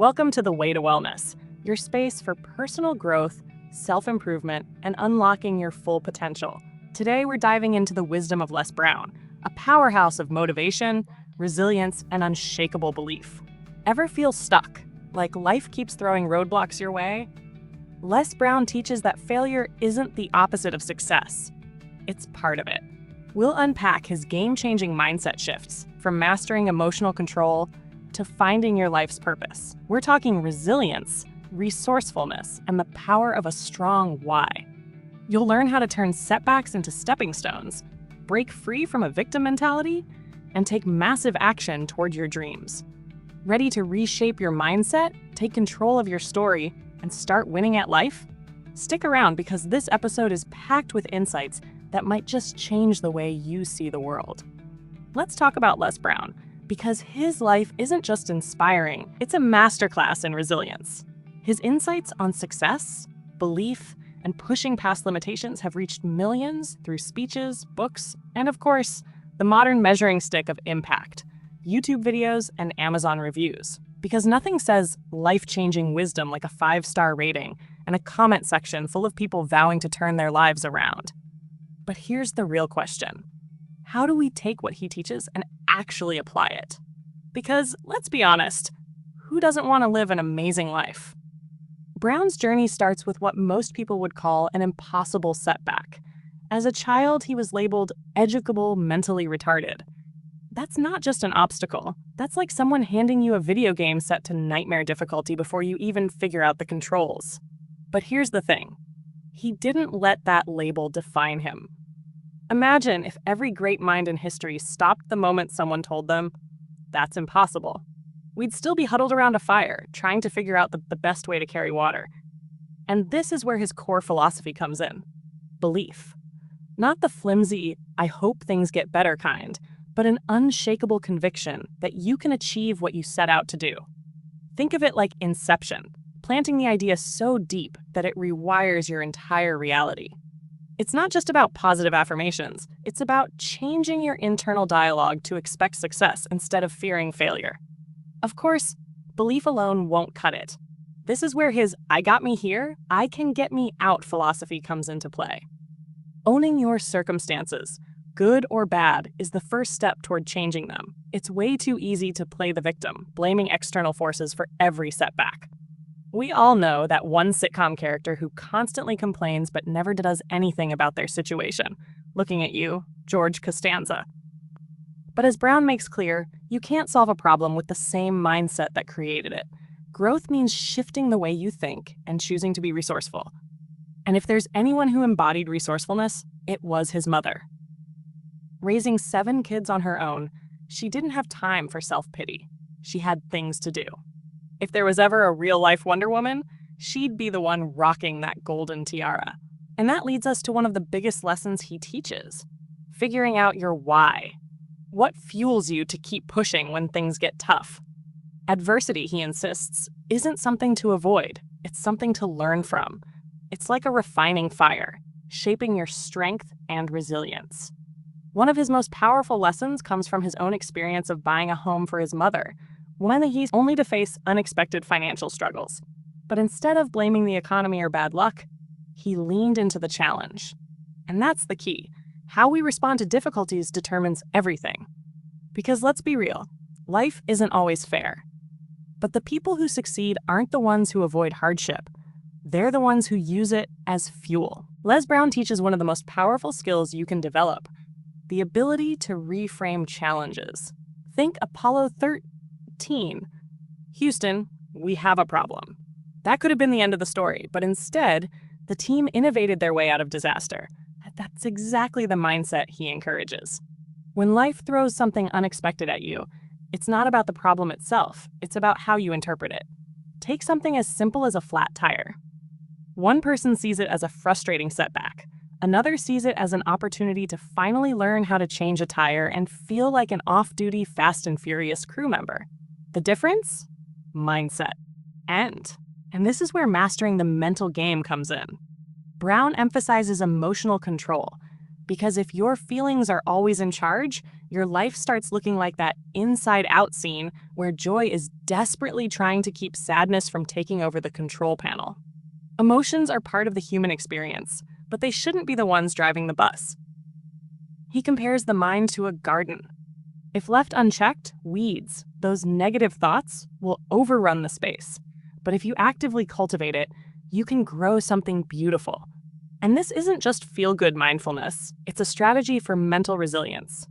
Welcome to The Way to Wellness, your space for personal growth, self-improvement, and unlocking your full potential. Today, we're diving into the wisdom of Les Brown, a powerhouse of motivation, resilience, and unshakable belief. Ever feel stuck, like life keeps throwing roadblocks your way? Les Brown teaches that failure isn't the opposite of success. It's part of it. We'll unpack his game-changing mindset shifts, from mastering emotional control to finding your life's purpose. We're talking resilience, resourcefulness, and the power of a strong why. You'll learn how to turn setbacks into stepping stones, break free from a victim mentality, and take massive action toward your dreams. Ready to reshape your mindset, take control of your story, and start winning at life? Stick around because this episode is packed with insights that might just change the way you see the world. Let's talk about Les Brown, because his life isn't just inspiring, it's a masterclass in resilience. His insights on success, belief, and pushing past limitations have reached millions through speeches, books, and of course, the modern measuring stick of impact, YouTube videos and Amazon reviews. Because nothing says life-changing wisdom like a 5-star rating and a comment section full of people vowing to turn their lives around. But here's the real question. How do we take what he teaches and actually apply it? Because, let's be honest, who doesn't want to live an amazing life? Brown's journey starts with what most people would call an impossible setback. As a child, he was labeled educable mentally retarded. That's not just an obstacle. That's like someone handing you a video game set to nightmare difficulty before you even figure out the controls. But here's the thing. He didn't let that label define him. Imagine if every great mind in history stopped the moment someone told them, "That's impossible." We'd still be huddled around a fire, trying to figure out the best way to carry water. And this is where his core philosophy comes in. Belief. Not the flimsy, "I hope things get better" kind, but an unshakable conviction that you can achieve what you set out to do. Think of it like Inception, planting the idea so deep that it rewires your entire reality. It's not just about positive affirmations, it's about changing your internal dialogue to expect success instead of fearing failure. Of course, belief alone won't cut it. This is where his "I got me here, I can get me out" philosophy comes into play. Owning your circumstances, good or bad, is the first step toward changing them. It's way too easy to play the victim, blaming external forces for every setback. We all know that one sitcom character who constantly complains but never does anything about their situation. Looking at you, George Costanza. But as Brown makes clear, you can't solve a problem with the same mindset that created it. Growth means shifting the way you think and choosing to be resourceful. And if there's anyone who embodied resourcefulness, it was his mother. Raising 7 kids on her own, she didn't have time for self-pity. She had things to do. If there was ever a real-life Wonder Woman, she'd be the one rocking that golden tiara. And that leads us to one of the biggest lessons he teaches: figuring out your why. What fuels you to keep pushing when things get tough? Adversity, he insists, isn't something to avoid. It's something to learn from. It's like a refining fire, shaping your strength and resilience. One of his most powerful lessons comes from his own experience of buying a home for his mother, when he's only to face unexpected financial struggles. But instead of blaming the economy or bad luck, he leaned into the challenge. And that's the key. How we respond to difficulties determines everything. Because let's be real, life isn't always fair. But the people who succeed aren't the ones who avoid hardship. They're the ones who use it as fuel. Les Brown teaches one of the most powerful skills you can develop: the ability to reframe challenges. Think Apollo 13. Houston, we have a problem. That could have been the end of the story, but instead, the team innovated their way out of disaster. That's exactly the mindset he encourages. When life throws something unexpected at you, it's not about the problem itself, it's about how you interpret it. Take something as simple as a flat tire. One person sees it as a frustrating setback. Another sees it as an opportunity to finally learn how to change a tire and feel like an off-duty Fast and Furious crew member. The difference? Mindset. And this is where mastering the mental game comes in. Brown emphasizes emotional control, because if your feelings are always in charge, your life starts looking like that Inside Out scene where joy is desperately trying to keep sadness from taking over the control panel. Emotions are part of the human experience, but they shouldn't be the ones driving the bus. He compares the mind to a garden. If left unchecked, weeds, those negative thoughts, will overrun the space. But if you actively cultivate it, you can grow something beautiful. And this isn't just feel-good mindfulness, it's a strategy for mental resilience.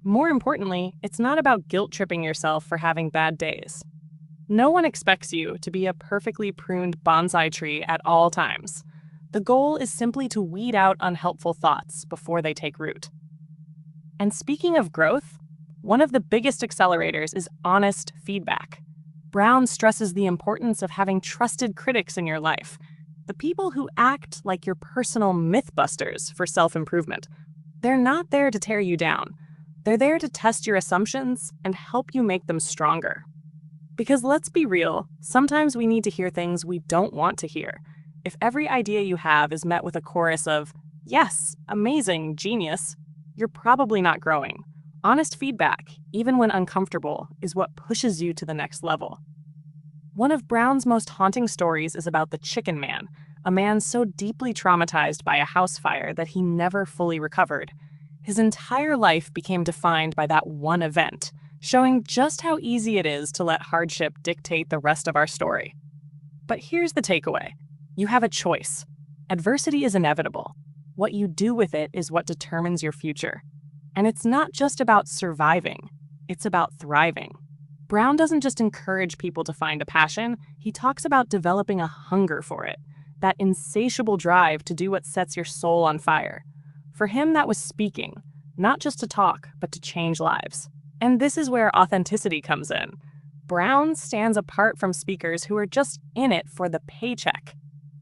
More importantly, it's not about guilt-tripping yourself for having bad days. No one expects you to be a perfectly pruned bonsai tree at all times. The goal is simply to weed out unhelpful thoughts before they take root. And speaking of growth, one of the biggest accelerators is honest feedback. Brown stresses the importance of having trusted critics in your life, the people who act like your personal mythbusters for self-improvement. They're not there to tear you down. They're there to test your assumptions and help you make them stronger. Because let's be real, sometimes we need to hear things we don't want to hear. If every idea you have is met with a chorus of, "Yes, amazing, genius," you're probably not growing. Honest feedback, even when uncomfortable, is what pushes you to the next level. One of Brown's most haunting stories is about the Chicken Man, a man so deeply traumatized by a house fire that he never fully recovered. His entire life became defined by that one event, showing just how easy it is to let hardship dictate the rest of our story. But here's the takeaway. You have a choice. Adversity is inevitable. What you do with it is what determines your future. And it's not just about surviving, it's about thriving. Brown doesn't just encourage people to find a passion, he talks about developing a hunger for it, that insatiable drive to do what sets your soul on fire. For him, that was speaking, not just to talk, but to change lives. And this is where authenticity comes in. Brown stands apart from speakers who are just in it for the paycheck.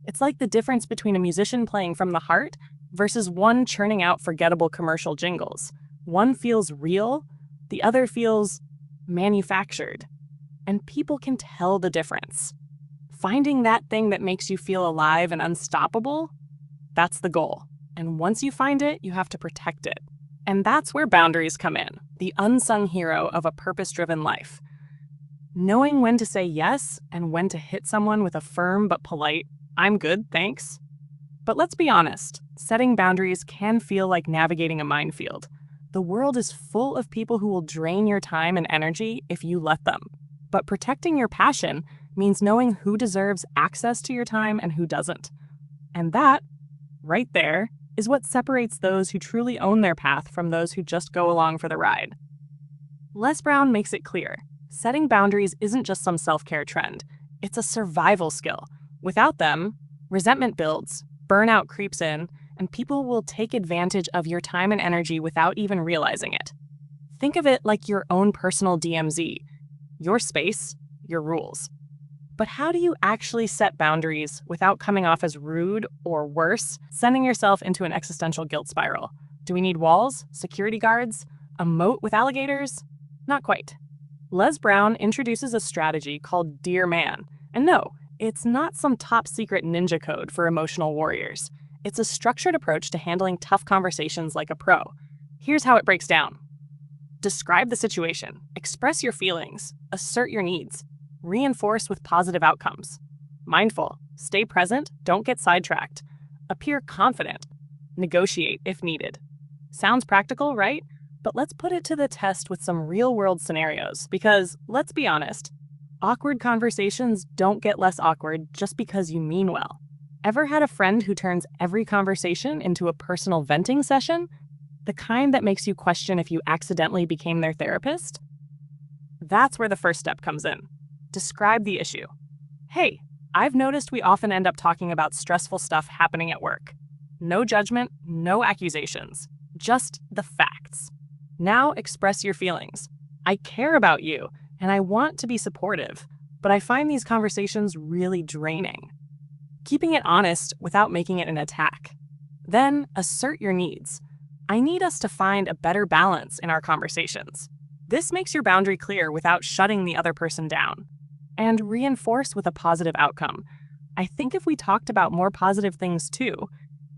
It's like the difference between a musician playing from the heart versus one churning out forgettable commercial jingles. One feels real, the other feels manufactured. And people can tell the difference. Finding that thing that makes you feel alive and unstoppable, that's the goal. And once you find it, you have to protect it. And that's where boundaries come in, the unsung hero of a purpose-driven life. Knowing when to say yes and when to hit someone with a firm but polite, "I'm good, thanks." But let's be honest, setting boundaries can feel like navigating a minefield. The world is full of people who will drain your time and energy if you let them. But protecting your passion means knowing who deserves access to your time and who doesn't. And that, right there, is what separates those who truly own their path from those who just go along for the ride. Les Brown makes it clear, setting boundaries isn't just some self-care trend, it's a survival skill. Without them, resentment builds, burnout creeps in, and people will take advantage of your time and energy without even realizing it. Think of it like your own personal DMZ, your space, your rules. But how do you actually set boundaries without coming off as rude or worse, sending yourself into an existential guilt spiral? Do we need walls, security guards, a moat with alligators? Not quite. Les Brown introduces a strategy called Dear Man. And no, it's not some top secret ninja code for emotional warriors. It's a structured approach to handling tough conversations like a pro. Here's how it breaks down. Describe the situation, express your feelings, assert your needs, reinforce with positive outcomes. Mindful, stay present, don't get sidetracked. Appear confident, negotiate if needed. Sounds practical, right? But let's put it to the test with some real-world scenarios, because, let's be honest, awkward conversations don't get less awkward just because you mean well. Ever had a friend who turns every conversation into a personal venting session? The kind that makes you question if you accidentally became their therapist? That's where the first step comes in. Describe the issue. Hey, I've noticed we often end up talking about stressful stuff happening at work. No judgment, no accusations, just the facts. Now express your feelings. I care about you, and I want to be supportive, but I find these conversations really draining. Keeping it honest without making it an attack. Then assert your needs. I need us to find a better balance in our conversations. This makes your boundary clear without shutting the other person down. And reinforce with a positive outcome. I think if we talked about more positive things too,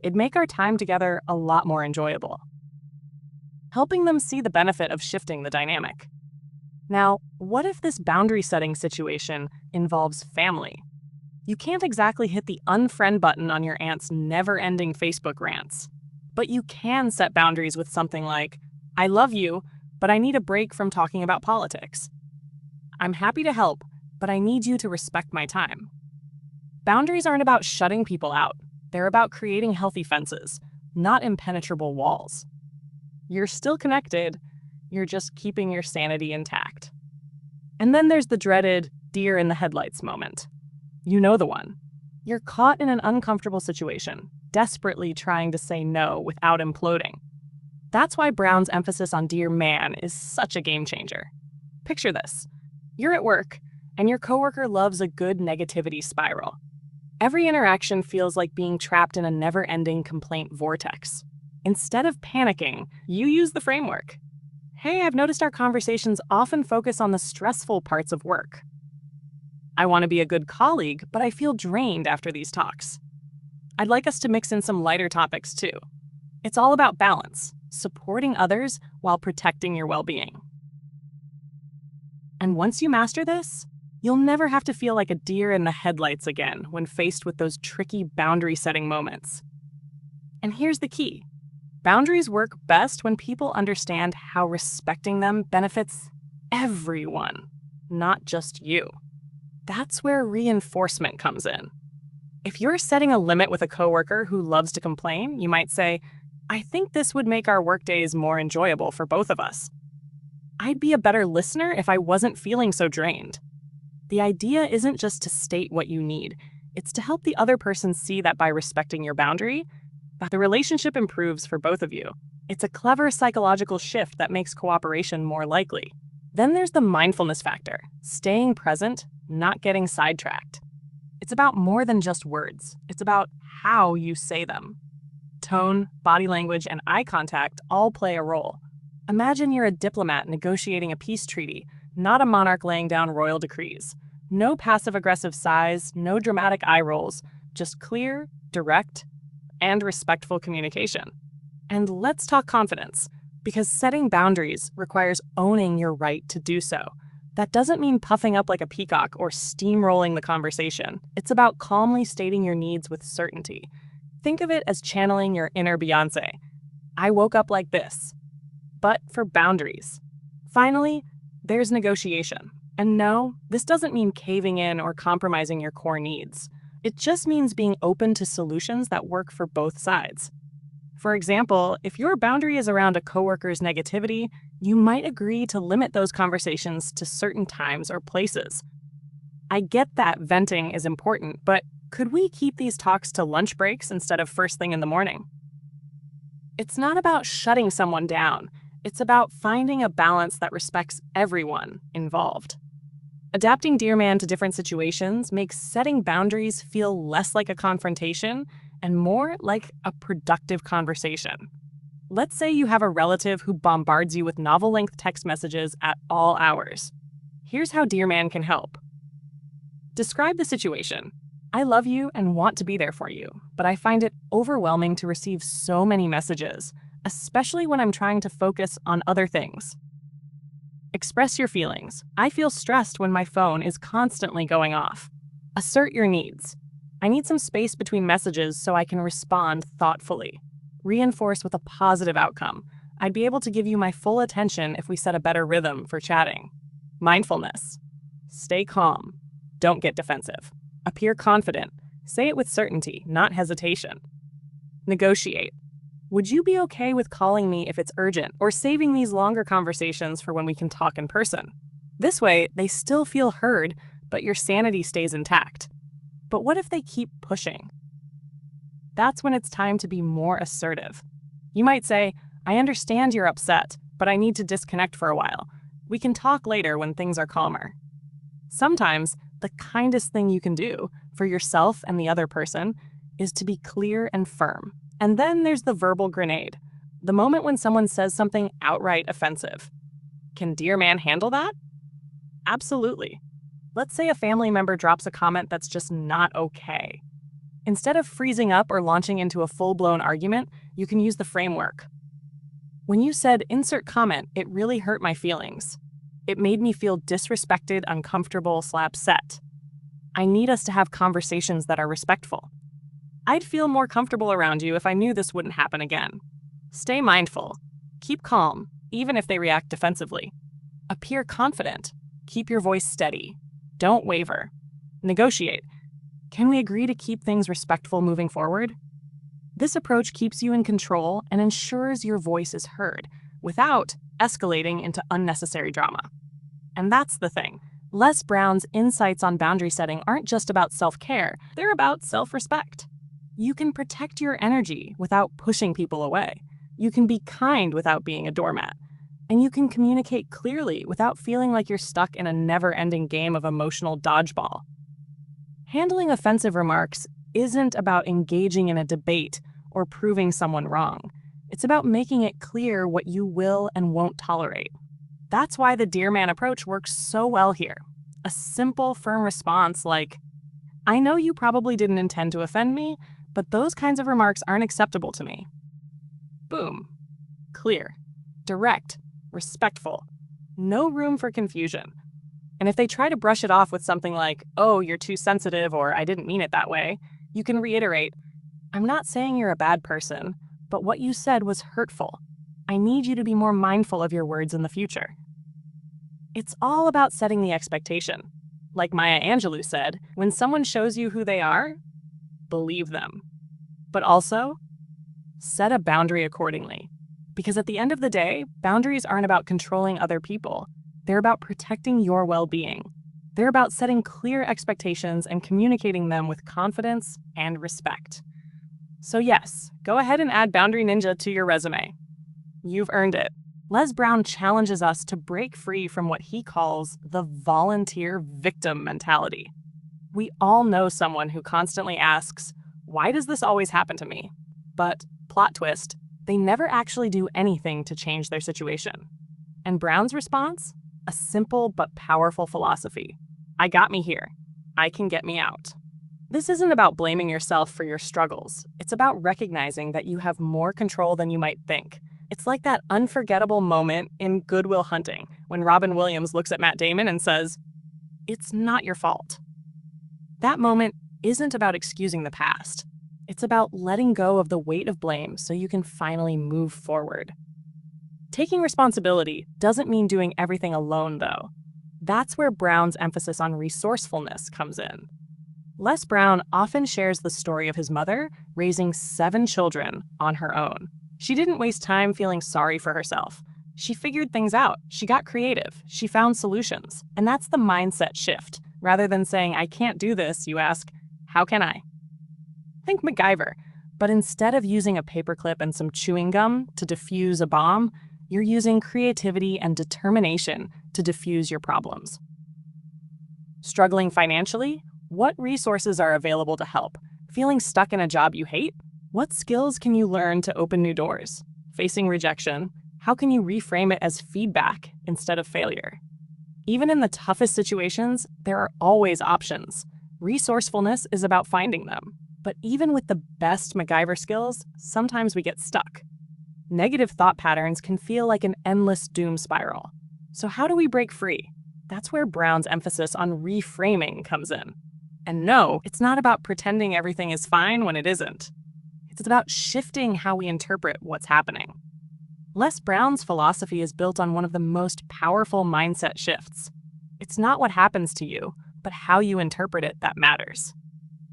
it'd make our time together a lot more enjoyable. Helping them see the benefit of shifting the dynamic. Now, what if this boundary setting situation involves family? You can't exactly hit the unfriend button on your aunt's never ending Facebook rants. But you can set boundaries with something like, I love you, but I need a break from talking about politics. I'm happy to help, but I need you to respect my time. Boundaries aren't about shutting people out. They're about creating healthy fences, not impenetrable walls. You're still connected, you're just keeping your sanity intact. And then there's the dreaded deer in the headlights moment. You know the one. You're caught in an uncomfortable situation, desperately trying to say no without imploding. That's why Brown's emphasis on dear man is such a game changer. Picture this. You're at work, and your coworker loves a good negativity spiral. Every interaction feels like being trapped in a never-ending complaint vortex. Instead of panicking, you use the framework. Hey, I've noticed our conversations often focus on the stressful parts of work. I want to be a good colleague, but I feel drained after these talks. I'd like us to mix in some lighter topics too. It's all about balance, supporting others while protecting your well-being. And once you master this, you'll never have to feel like a deer in the headlights again when faced with those tricky boundary-setting moments. And here's the key. Boundaries work best when people understand how respecting them benefits everyone, not just you. That's where reinforcement comes in. If you're setting a limit with a coworker who loves to complain, you might say, I think this would make our workdays more enjoyable for both of us. I'd be a better listener if I wasn't feeling so drained. The idea isn't just to state what you need, it's to help the other person see that by respecting your boundary, the relationship improves for both of you. It's a clever psychological shift that makes cooperation more likely. Then there's the mindfulness factor, staying present, not getting sidetracked. It's about more than just words. It's about how you say them. Tone, body language, and eye contact all play a role. Imagine you're a diplomat negotiating a peace treaty, not a monarch laying down royal decrees. No passive-aggressive sighs, no dramatic eye rolls, just clear, direct, and respectful communication. And let's talk confidence, because setting boundaries requires owning your right to do so. That doesn't mean puffing up like a peacock or steamrolling the conversation. It's about calmly stating your needs with certainty. Think of it as channeling your inner Beyoncé. I woke up like this. But for boundaries. Finally, there's negotiation. And no, this doesn't mean caving in or compromising your core needs. It just means being open to solutions that work for both sides. For example, if your boundary is around a coworker's negativity, you might agree to limit those conversations to certain times or places. I get that venting is important, but could we keep these talks to lunch breaks instead of first thing in the morning? It's not about shutting someone down. It's about finding a balance that respects everyone involved. Adapting Dear Man to different situations makes setting boundaries feel less like a confrontation and more like a productive conversation. Let's say you have a relative who bombards you with novel-length text messages at all hours. Here's how Dear Man can help. Describe the situation. I love you and want to be there for you, but I find it overwhelming to receive so many messages, especially when I'm trying to focus on other things. Express your feelings. I feel stressed when my phone is constantly going off. Assert your needs. I need some space between messages so I can respond thoughtfully. Reinforce with a positive outcome. I'd be able to give you my full attention if we set a better rhythm for chatting. Mindfulness. Stay calm. Don't get defensive. Appear confident. Say it with certainty, not hesitation. Negotiate. Would you be okay with calling me if it's urgent or saving these longer conversations for when we can talk in person? This way, they still feel heard, but your sanity stays intact. But what if they keep pushing? That's when it's time to be more assertive. You might say, I understand you're upset, but I need to disconnect for a while. We can talk later when things are calmer. Sometimes, the kindest thing you can do for yourself and the other person is to be clear and firm. And then there's the verbal grenade, the moment when someone says something outright offensive. Can Dear Man handle that? Absolutely. Let's say a family member drops a comment that's just not okay. Instead of freezing up or launching into a full-blown argument, you can use the framework. When you said insert comment, it really hurt my feelings. It made me feel disrespected, uncomfortable, upset. I need us to have conversations that are respectful. I'd feel more comfortable around you if I knew this wouldn't happen again. Stay mindful. Keep calm, even if they react defensively. Appear confident. Keep your voice steady. Don't waver. Negotiate. Can we agree to keep things respectful moving forward? This approach keeps you in control and ensures your voice is heard without escalating into unnecessary drama. And that's the thing. Les Brown's insights on boundary setting aren't just about self-care, they're about self-respect. You can protect your energy without pushing people away. You can be kind without being a doormat. And you can communicate clearly without feeling like you're stuck in a never-ending game of emotional dodgeball. Handling offensive remarks isn't about engaging in a debate or proving someone wrong. It's about making it clear what you will and won't tolerate. That's why the Dear Man approach works so well here. A simple, firm response like, I know you probably didn't intend to offend me, but those kinds of remarks aren't acceptable to me. Boom. Clear, direct, respectful. No room for confusion. And if they try to brush it off with something like, oh, you're too sensitive, or I didn't mean it that way, you can reiterate, I'm not saying you're a bad person, but what you said was hurtful. I need you to be more mindful of your words in the future. It's all about setting the expectation. Like Maya Angelou said, when someone shows you who they are, believe them. But also, set a boundary accordingly. Because at the end of the day, boundaries aren't about controlling other people. They're about protecting your well-being. They're about setting clear expectations and communicating them with confidence and respect. So yes, go ahead and add Boundary Ninja to your resume. You've earned it. Les Brown challenges us to break free from what he calls the volunteer victim mentality. We all know someone who constantly asks, why does this always happen to me? But, plot twist, they never actually do anything to change their situation. And Brown's response? A simple but powerful philosophy. I got me here. I can get me out. This isn't about blaming yourself for your struggles. It's about recognizing that you have more control than you might think. It's like that unforgettable moment in Good Will Hunting when Robin Williams looks at Matt Damon and says, it's not your fault. That moment isn't about excusing the past. It's about letting go of the weight of blame so you can finally move forward. Taking responsibility doesn't mean doing everything alone, though. That's where Brown's emphasis on resourcefulness comes in. Les Brown often shares the story of his mother raising 7 children on her own. She didn't waste time feeling sorry for herself. She figured things out. She got creative. She found solutions. And that's the mindset shift. Rather than saying, I can't do this, you ask, how can I? Think MacGyver. But instead of using a paperclip and some chewing gum to defuse a bomb, you're using creativity and determination to defuse your problems. Struggling financially? What resources are available to help? Feeling stuck in a job you hate? What skills can you learn to open new doors? Facing rejection? How can you reframe it as feedback instead of failure? Even in the toughest situations, there are always options. Resourcefulness is about finding them. But even with the best MacGyver skills, sometimes we get stuck. Negative thought patterns can feel like an endless doom spiral. So how do we break free? That's where Brown's emphasis on reframing comes in. And no, it's not about pretending everything is fine when it isn't. It's about shifting how we interpret what's happening. Les Brown's philosophy is built on one of the most powerful mindset shifts. It's not what happens to you, but how you interpret it that matters.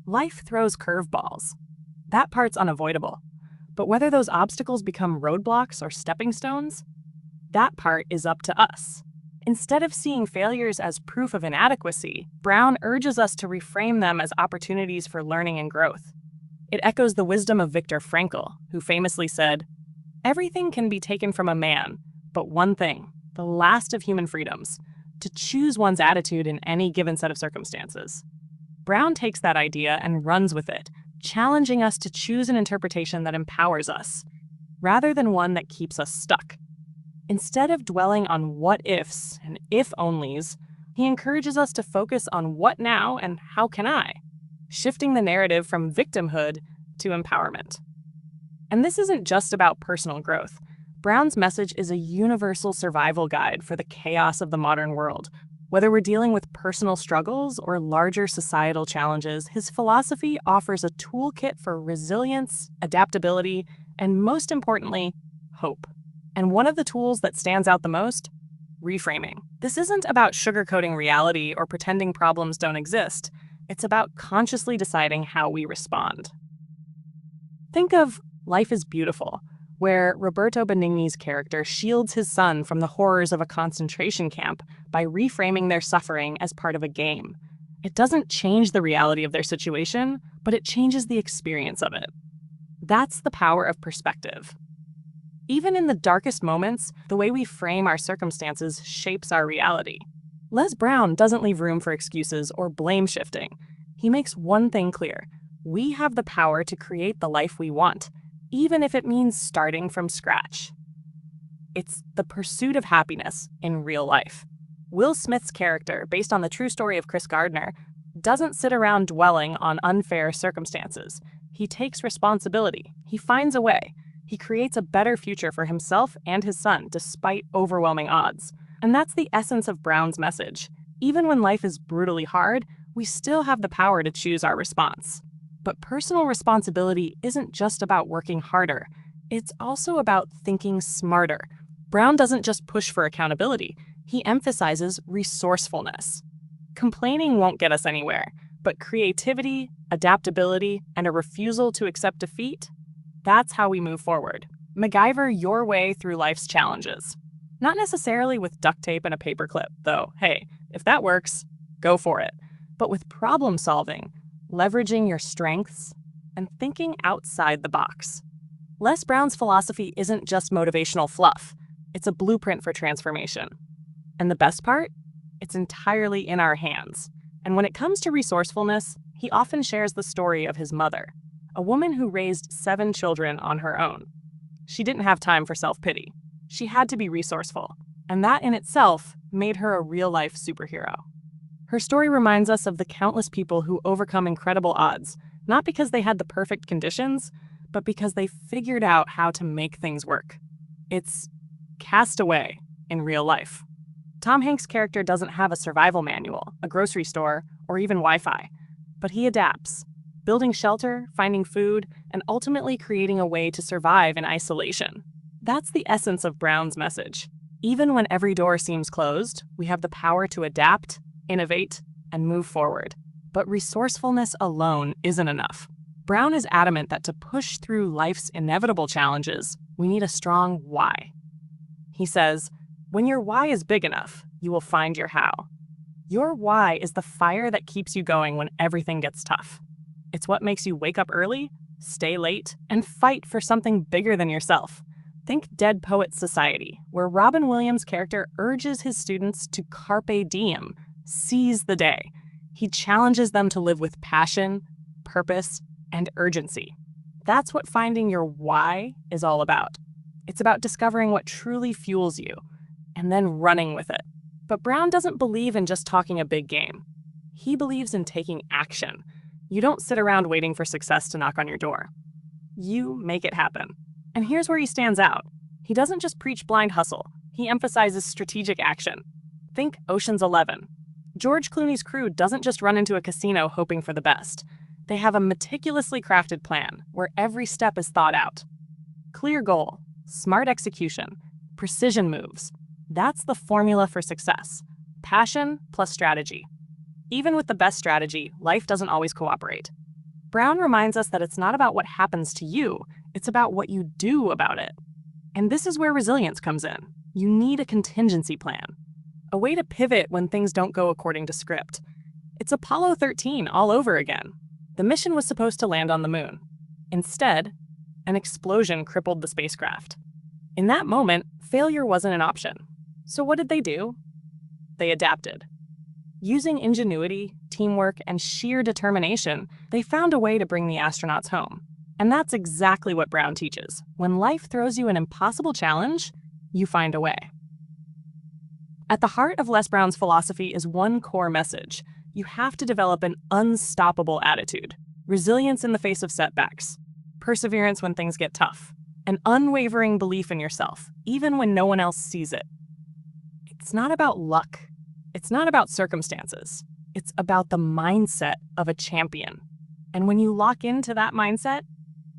Life throws curveballs. That part's unavoidable. But whether those obstacles become roadblocks or stepping stones, that part is up to us. Instead of seeing failures as proof of inadequacy, Brown urges us to reframe them as opportunities for learning and growth. It echoes the wisdom of Viktor Frankl, who famously said, everything can be taken from a man, but one thing, the last of human freedoms, to choose one's attitude in any given set of circumstances. Brown takes that idea and runs with it, challenging us to choose an interpretation that empowers us, rather than one that keeps us stuck. Instead of dwelling on what-ifs and if-onlys, he encourages us to focus on what now and how can I, shifting the narrative from victimhood to empowerment. And this isn't just about personal growth. Brown's message is a universal survival guide for the chaos of the modern world. Whether we're dealing with personal struggles or larger societal challenges, his philosophy offers a toolkit for resilience, adaptability, and most importantly, hope. And one of the tools that stands out the most? Reframing. This isn't about sugarcoating reality or pretending problems don't exist. It's about consciously deciding how we respond. Think of Life is Beautiful, where Roberto Benigni's character shields his son from the horrors of a concentration camp by reframing their suffering as part of a game. It doesn't change the reality of their situation, but it changes the experience of it. That's the power of perspective. Even in the darkest moments, the way we frame our circumstances shapes our reality. Les Brown doesn't leave room for excuses or blame shifting. He makes one thing clear: we have the power to create the life we want, even if it means starting from scratch. It's the pursuit of happiness in real life. Will Smith's character, based on the true story of Chris Gardner, doesn't sit around dwelling on unfair circumstances. He takes responsibility. He finds a way. He creates a better future for himself and his son despite overwhelming odds. And that's the essence of Brown's message. Even when life is brutally hard, we still have the power to choose our response. But personal responsibility isn't just about working harder. It's also about thinking smarter. Brown doesn't just push for accountability. He emphasizes resourcefulness. Complaining won't get us anywhere, but creativity, adaptability, and a refusal to accept defeat, that's how we move forward. MacGyver your way through life's challenges. Not necessarily with duct tape and a paperclip, though. Hey, if that works, go for it. But with problem solving, leveraging your strengths, and thinking outside the box. Les Brown's philosophy isn't just motivational fluff. It's a blueprint for transformation. And the best part? It's entirely in our hands. And when it comes to resourcefulness, he often shares the story of his mother, a woman who raised 7 children on her own. She didn't have time for self-pity. She had to be resourceful, and that in itself made her a real-life superhero. Her story reminds us of the countless people who overcome incredible odds, not because they had the perfect conditions, but because they figured out how to make things work. It's cast away in real life. Tom Hanks' character doesn't have a survival manual, a grocery store, or even Wi-Fi, but he adapts, building shelter, finding food, and ultimately creating a way to survive in isolation. That's the essence of Brown's message. Even when every door seems closed, we have the power to adapt, innovate, and move forward. But resourcefulness alone isn't enough. Brown is adamant that to push through life's inevitable challenges, we need a strong why. He says, when your why is big enough, you will find your how. Your why is the fire that keeps you going when everything gets tough. It's what makes you wake up early, stay late, and fight for something bigger than yourself. Think Dead Poets Society, where Robin Williams' character urges his students to carpe diem, seize the day. He challenges them to live with passion, purpose, and urgency. That's what finding your why is all about. It's about discovering what truly fuels you, and then running with it. But Brown doesn't believe in just talking a big game. He believes in taking action. You don't sit around waiting for success to knock on your door. You make it happen. And here's where he stands out. He doesn't just preach blind hustle. He emphasizes strategic action. Think Ocean's 11. George Clooney's crew doesn't just run into a casino hoping for the best. They have a meticulously crafted plan where every step is thought out. Clear goal, smart execution, precision moves. That's the formula for success. Passion plus strategy. Even with the best strategy, life doesn't always cooperate. Brown reminds us that it's not about what happens to you, it's about what you do about it. And this is where resilience comes in. You need a contingency plan, a way to pivot when things don't go according to script. It's Apollo 13 all over again. The mission was supposed to land on the moon. Instead, an explosion crippled the spacecraft. In that moment, failure wasn't an option. So what did they do? They adapted. Using ingenuity, teamwork, and sheer determination, they found a way to bring the astronauts home. And that's exactly what Brown teaches. When life throws you an impossible challenge, you find a way. At the heart of Les Brown's philosophy is one core message. You have to develop an unstoppable attitude, resilience in the face of setbacks, perseverance when things get tough, an unwavering belief in yourself, even when no one else sees it. It's not about luck. It's not about circumstances. It's about the mindset of a champion. And when you lock into that mindset,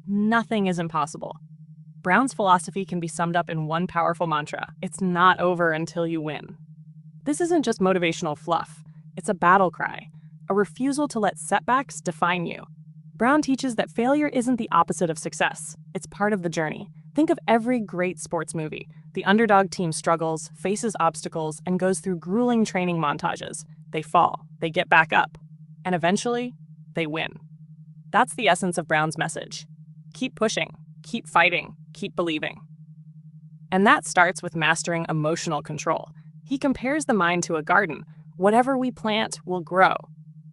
nothing is impossible. Brown's philosophy can be summed up in one powerful mantra: it's not over until you win. This isn't just motivational fluff. It's a battle cry, a refusal to let setbacks define you. Brown teaches that failure isn't the opposite of success. It's part of the journey. Think of every great sports movie. The underdog team struggles, faces obstacles, and goes through grueling training montages. They fall, they get back up, and eventually, they win. That's the essence of Brown's message. Keep pushing, keep fighting, keep believing. And that starts with mastering emotional control. He compares the mind to a garden. Whatever we plant will grow.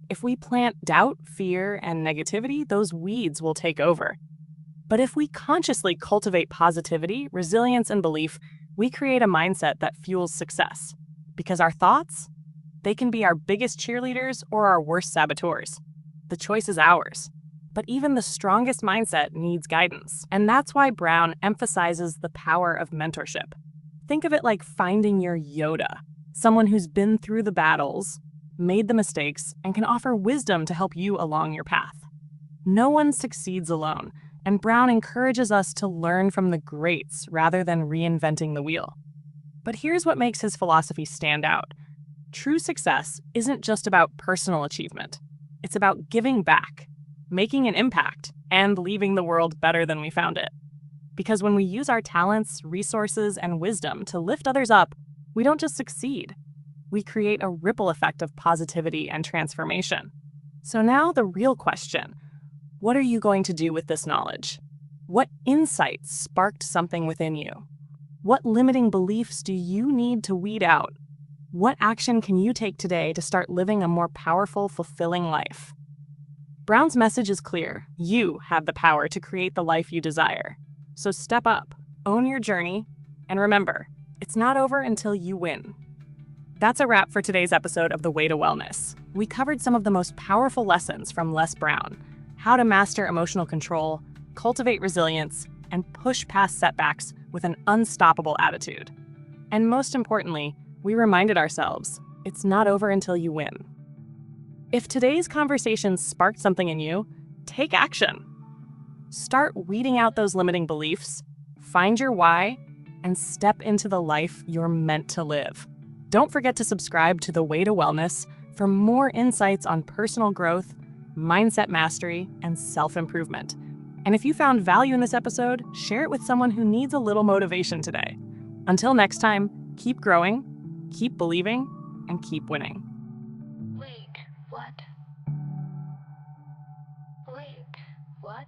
If we plant doubt, fear, and negativity, those weeds will take over. But if we consciously cultivate positivity, resilience, and belief, we create a mindset that fuels success. Because our thoughts, they can be our biggest cheerleaders or our worst saboteurs. The choice is ours. But even the strongest mindset needs guidance. And that's why Brown emphasizes the power of mentorship. Think of it like finding your Yoda, someone who's been through the battles, made the mistakes, and can offer wisdom to help you along your path. No one succeeds alone, and Brown encourages us to learn from the greats rather than reinventing the wheel. But here's what makes his philosophy stand out. True success isn't just about personal achievement. It's about giving back, making an impact, and leaving the world better than we found it. Because when we use our talents, resources, and wisdom to lift others up, we don't just succeed. We create a ripple effect of positivity and transformation. So now the real question: what are you going to do with this knowledge? What insight sparked something within you? What limiting beliefs do you need to weed out? What action can you take today to start living a more powerful, fulfilling life? Brown's message is clear. You have the power to create the life you desire. So step up, own your journey, and remember, it's not over until you win. That's a wrap for today's episode of The Way to Wellness. We covered some of the most powerful lessons from Les Brown: how to master emotional control, cultivate resilience, and push past setbacks with an unstoppable attitude. And most importantly, we reminded ourselves, it's not over until you win. If today's conversation sparked something in you, take action. Start weeding out those limiting beliefs, find your why, and step into the life you're meant to live. Don't forget to subscribe to The Way to Wellness for more insights on personal growth, mindset mastery, and self-improvement. And if you found value in this episode, share it with someone who needs a little motivation today. Until next time, keep growing, keep believing, and keep winning. Wait, what? Wait, what?